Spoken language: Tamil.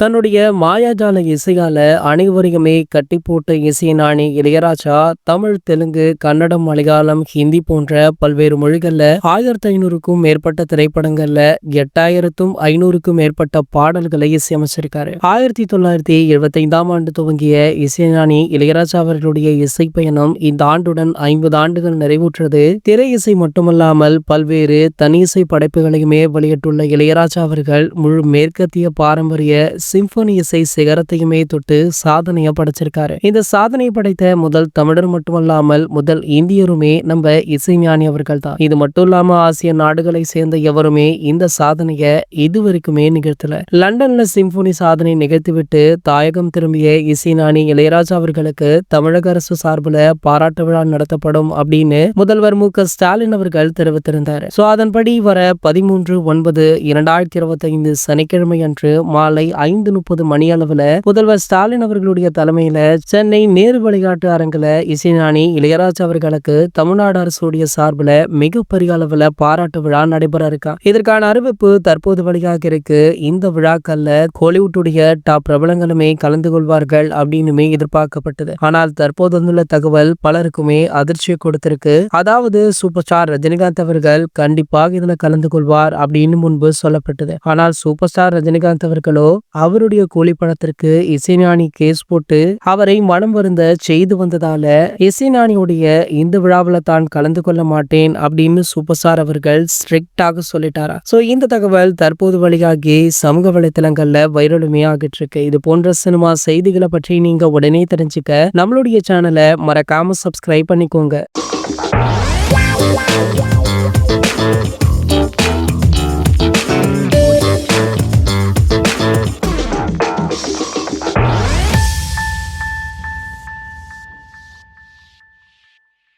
தன்னுடைய மாயாஜால இசையால அனைவரையுமே கட்டி போட்ட இசைஞானி இளையராஜா தமிழ், தெலுங்கு, கன்னடம், மலையாளம், ஹிந்தி போன்ற பல்வேறு மொழிகள்ல 1500க்கும் மேற்பட்ட திரைப்படங்கள்ல 8500க்கும் மேற்பட்ட பாடல்களை இசையமைச்சிருக்காரு. 1975ஆம் ஆண்டு துவங்கிய இசைஞானி இளையராஜா அவர்களுடைய இசை பயணம் இந்த ஆண்டுடன் 50 ஆண்டுகள் நிறைவுற்றது. திரை இசை மட்டுமல்லாமல் பல்வேறு தனி இசை படைப்புகளையுமே வெளியிட்டுள்ள இளையராஜா அவர்கள் முழு மேற்கத்திய பாரம்பரிய சிம்பொனி இசை சிகரத்தையுமே தொட்டு சாதனையை படைச்சிருக்காரு. இந்த சாதனை படைத்த முதல் தமிழர் மட்டுமல்லாமல் முதல் இந்தியருமே நம்ம இசைஞானி அவர்கள் தான். இது மட்டும் இல்லாம ஆசிய நாடுகளை சேர்ந்த எவருமே இந்த சாதனையை இதுவரைக்குமே நிகழ்த்தல. லண்டன்ல சிம்பொனி சாதனை நிகழ்த்திவிட்டு தாயகம் திரும்பிய இசைஞானி இளையராஜா அவர்களுக்கு தமிழக அரசு சார்பில் பாராட்டு விழா நடத்தப்படும் அப்படின்னு முதல்வர் மு.க.ஸ்டாலின் அவர்கள் தெரிவித்திருந்தார். அதன்படி வர 13/9/2025 சனிக்கிழமை அன்று மாலை 5:30 மணி அளவுல முதல்வர் ஸ்டாலின் அவர்களுடைய தலைமையில சென்னை நேரு விளையாட்டு அரங்குல இசைஞானி இளையராஜா அவர்களுக்கு தமிழ்நாடு அரசுடைய சார்பில் மிகப்பெரிய அளவுல பாராட்டு விழா நடைபெற இருக்கா. இதற்கான அறிவிப்பு தற்போது வெளியாக இருக்கு. இந்த விழாக்கள்ல கோலிவுட்டுடைய டாப் பிரபலங்களுமே கலந்து கொள்வார்கள் அப்படின்னு எதிர்பார்க்கப்பட்டது. ஆனால் தற்போது வந்துள்ள தகவல் பலருக்குமே அதிர்ச்சியை கொடுத்திருக்கு. அதாவது சூப்பர் ஸ்டார் ரஜினிகாந்த் அவர்கள் கண்டிப்பாக இதுல கலந்து கொள்வார் அப்படின்னு முன்பு சொல்லப்பட்டது. ஆனால் சூப்பர் ஸ்டார் ரஜினிகாந்த் அவர்களோ அவருடைய கூலி பணத்திற்கு இசைஞானி கேஸ் போட்டு அவரை மனம் வருந்த செய்து வந்ததால இசைஞானியுடைய இந்த விழாவில் தான் கலந்து கொள்ள மாட்டேன் அப்படின்னு சூப்பர் ஸ்டார் அவர்கள் ஸ்ட்ரிக்டாக சொல்லிட்டாரா. இந்த தகவல் தற்போது வெளியாகி சமூக வலைத்தளங்கள்ல வைரலுமே ஆகிட்டு இருக்கு. இது போன்ற சினிமா செய்திகளை பற்றி நீங்க உடனே தெரிஞ்சுக்க நம்மளுடைய சேனலை மறக்காம சப்ஸ்கிரைப் பண்ணிக்கோங்க.